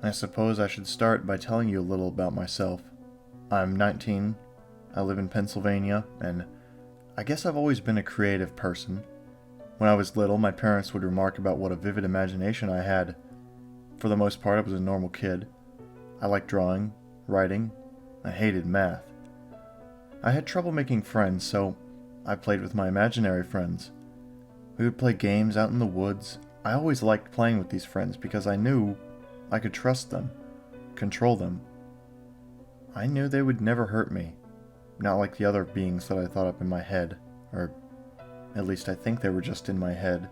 I suppose I should start by telling you a little about myself. I'm 19, I live in Pennsylvania, and I guess I've always been a creative person. When I was little, my parents would remark about what a vivid imagination I had. For the most part, I was a normal kid. I liked drawing, writing, I hated math. I had trouble making friends, so I played with my imaginary friends. We would play games out in the woods. I always liked playing with these friends because I knew I could trust them, control them. I knew they would never hurt me, not like the other beings that I thought up in my head, or at least I think they were just in my head.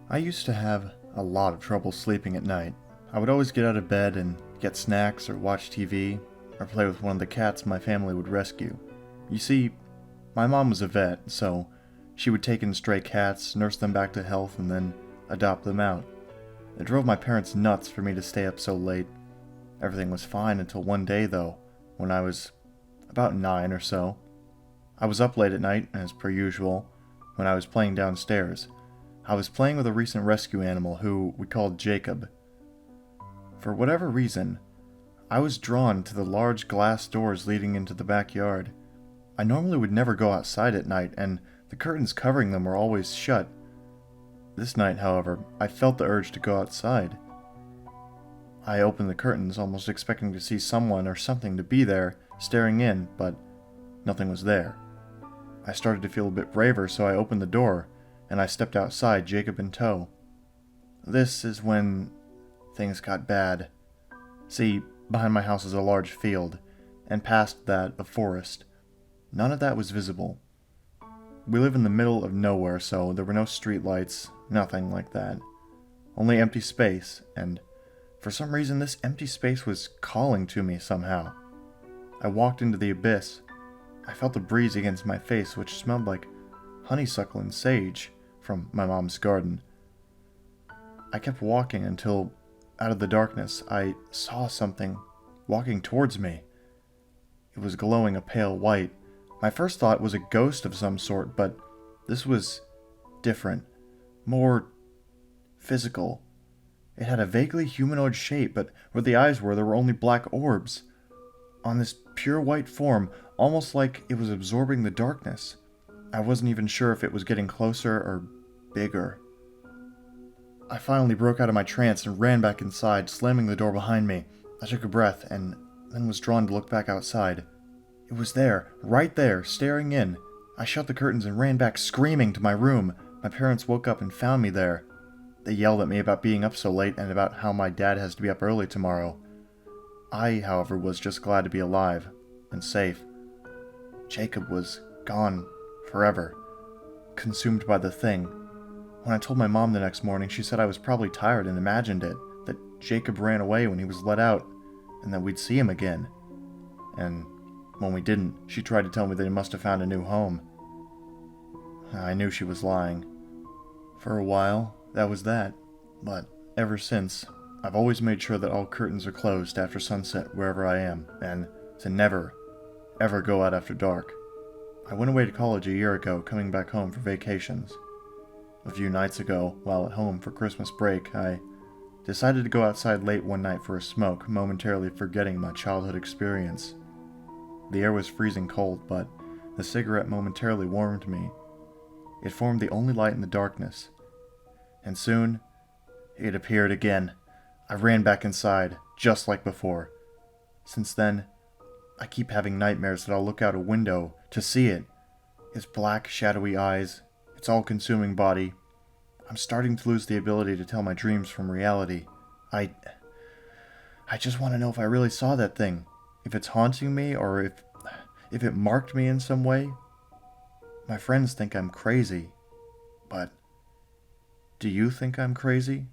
I used to have a lot of trouble sleeping at night. I would always get out of bed and get snacks or watch TV, or play with one of the cats my family would rescue. You see, my mom was a vet, so she would take in stray cats, nurse them back to health, and then adopt them out. It drove my parents nuts for me to stay up so late. Everything was fine until one day, though, when I was about 9 or so. I was up late at night, as per usual, when I was playing downstairs. I was playing with a recent rescue animal who we called Jacob. For whatever reason, I was drawn to the large glass doors leading into the backyard. I normally would never go outside at night, and the curtains covering them were always shut. This night, however, I felt the urge to go outside. I opened the curtains, almost expecting to see someone or something to be there, staring in, but nothing was there. I started to feel a bit braver, so I opened the door, and I stepped outside, Jacob in tow. This is when things got bad. See, behind my house is a large field, and past that, a forest. None of that was visible. We live in the middle of nowhere, so there were no streetlights, nothing like that. Only empty space, and for some reason this empty space was calling to me somehow. I walked into the abyss. I felt a breeze against my face which smelled like honeysuckle and sage from my mom's garden. I kept walking until, out of the darkness, I saw something walking towards me. It was glowing a pale white. My first thought was a ghost of some sort, but this was different, more physical. It had a vaguely humanoid shape, but where the eyes were, there were only black orbs. On this pure white form, almost like it was absorbing the darkness. I wasn't even sure if it was getting closer or bigger. I finally broke out of my trance and ran back inside, slamming the door behind me. I took a breath and then was drawn to look back outside. It was there, right there, staring in. I shut the curtains and ran back screaming to my room. My parents woke up and found me there. They yelled at me about being up so late and about how my dad has to be up early tomorrow. I, however, was just glad to be alive and safe. Jacob was gone forever, consumed by the thing. When I told my mom the next morning, she said I was probably tired and imagined it, that Jacob ran away when he was let out, and that we'd see him again. And when we didn't, she tried to tell me that he must have found a new home. I knew she was lying. For a while, that was that, but ever since, I've always made sure that all curtains are closed after sunset wherever I am, and to never, ever go out after dark. I went away to college a year ago, coming back home for vacations. A few nights ago, while at home for Christmas break, I decided to go outside late one night for a smoke, momentarily forgetting my childhood experience. The air was freezing cold, but the cigarette momentarily warmed me. It formed the only light in the darkness. And soon, it appeared again. I ran back inside, just like before. Since then, I keep having nightmares that I'll look out a window to see it. Its black, shadowy eyes, its all-consuming body. I'm starting to lose the ability to tell my dreams from reality. I just want to know if I really saw that thing. If it's haunting me, or if it marked me in some way. My friends think I'm crazy. But do you think I'm crazy?